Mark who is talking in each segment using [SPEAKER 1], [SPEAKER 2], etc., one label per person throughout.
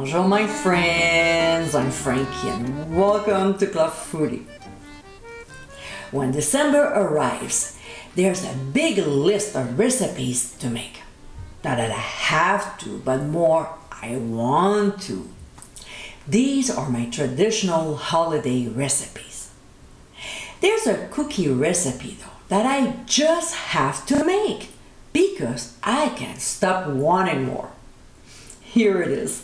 [SPEAKER 1] Bonjour my friends, I'm Frankie and welcome to Club Foodie. When December arrives, there's a big list of recipes to make. Not that I have to, but more I want to. These are my traditional holiday recipes. There's a cookie recipe though that I just have to make because I can't stop wanting more. Here it is.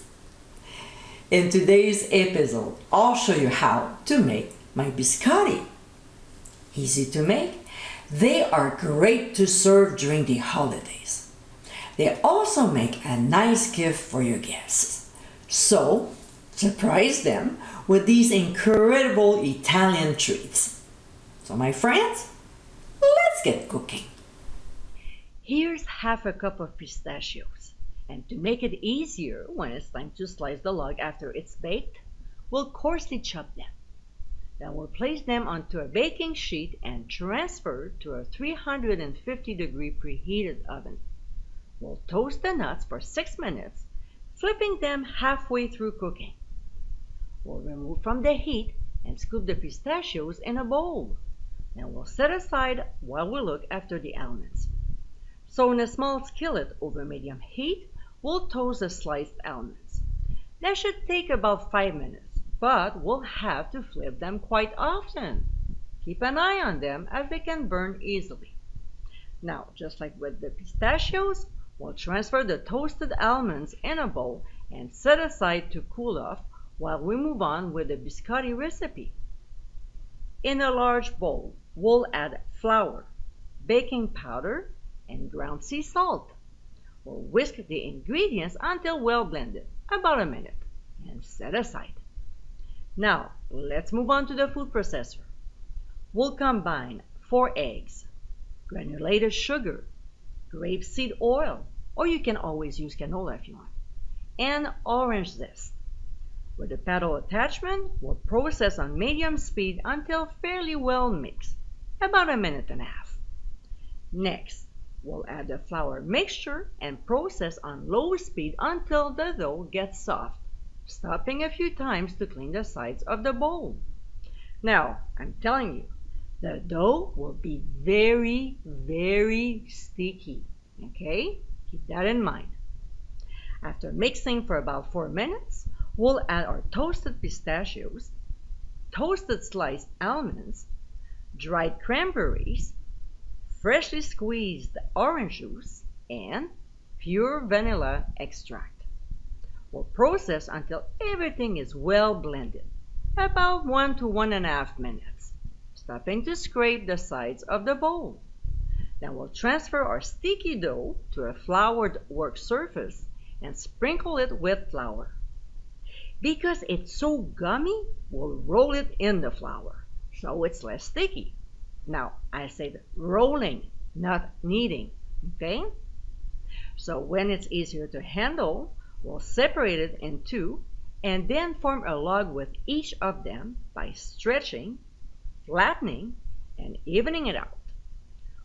[SPEAKER 1] In today's episode, I'll show you how to make my biscotti. Easy to make. They are great to serve during the holidays. They also make a nice gift for your guests. So, surprise them with these incredible Italian treats. So my friends, let's get cooking. Here's half a cup of pistachios. And to make it easier when it's time to slice the log after it's baked, we'll coarsely chop them. Then we'll place them onto a baking sheet and transfer to a 350-degree preheated oven. We'll toast the nuts for 6 minutes, flipping them halfway through cooking. We'll remove from the heat and scoop the pistachios in a bowl. Then we'll set aside while we look after the almonds. So in a small skillet over medium heat, we'll toast the sliced almonds. That should take about 5 minutes, but we'll have to flip them quite often. Keep an eye on them as they can burn easily. Now, just like with the pistachios, we'll transfer the toasted almonds in a bowl and set aside to cool off while we move on with the biscotti recipe. In a large bowl, we'll add flour, baking powder, and ground sea salt. We'll whisk the ingredients until well blended, about a minute, and set aside. Now, let's move on to the food processor. We'll combine 4 eggs, granulated sugar, grapeseed oil, or you can always use canola if you want, and orange zest. With the paddle attachment, we'll process on medium speed until fairly well mixed, about a minute and a half. Next, we'll add the flour mixture and process on low speed until the dough gets soft, stopping a few times to clean the sides of the bowl. Now, I'm telling you, the dough will be very, very sticky, okay? Keep that in mind. After mixing for about 4 minutes, we'll add our toasted pistachios, toasted sliced almonds, dried cranberries, freshly squeezed orange juice, and pure vanilla extract. We'll process until everything is well blended, about 1 to 1.5 minutes, stopping to scrape the sides of the bowl. Then we'll transfer our sticky dough to a floured work surface and sprinkle it with flour. Because it's so gummy, we'll roll it in the flour, so it's less sticky. Now, I said rolling, not kneading, okay? So when it's easier to handle, we'll separate it in 2 and then form a log with each of them by stretching, flattening, and evening it out.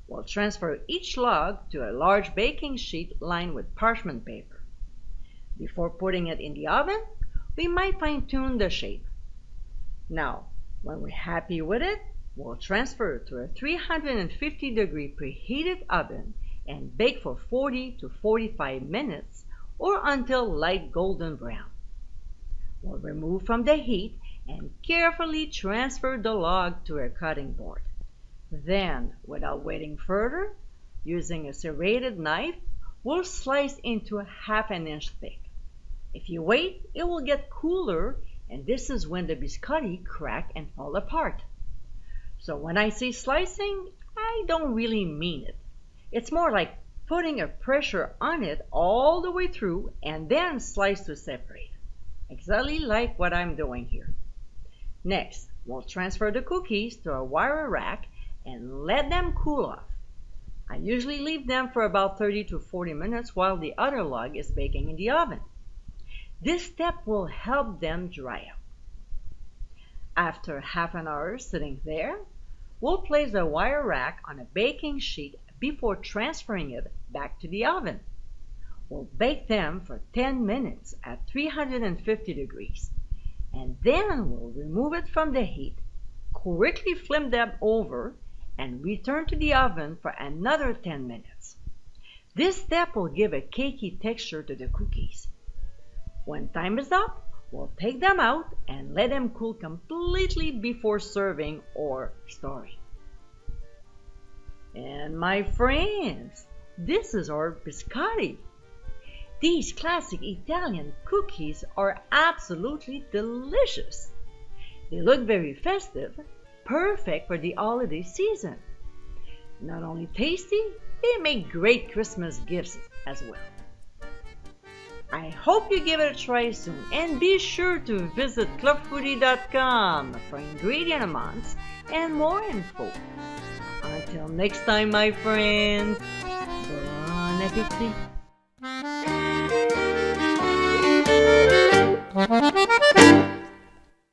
[SPEAKER 1] We'll transfer each log to a large baking sheet lined with parchment paper. Before putting it in the oven, we might fine-tune the shape. Now, when we're happy with it, we'll transfer it to a 350-degree preheated oven and bake for 40 to 45 minutes or until light golden brown. We'll remove from the heat and carefully transfer the log to a cutting board. Then, without waiting further, using a serrated knife, we'll slice into 1/2 inch thick. If you wait, it will get cooler, and this is when the biscotti crack and fall apart. So when I say slicing, I don't really mean it. It's more like putting a pressure on it all the way through and then slice to separate. Exactly like what I'm doing here. Next, we'll transfer the cookies to a wire rack and let them cool off. I usually leave them for about 30 to 40 minutes while the other log is baking in the oven. This step will help them dry out. After half an hour sitting there, we'll place the wire rack on a baking sheet before transferring it back to the oven. We'll bake them for 10 minutes at 350 degrees, and then we'll remove it from the heat, quickly flip them over, and return to the oven for another 10 minutes. This step will give a cakey texture to the cookies. When time is up, we'll take them out and let them cool completely before serving or storing. And my friends, this is our biscotti. These classic Italian cookies are absolutely delicious. They look very festive, perfect for the holiday season. Not only tasty, they make great Christmas gifts as well. I hope you give it a try soon, and be sure to visit clubfoodie.com for ingredient amounts and more info. Until next time, my friends, bon appétit!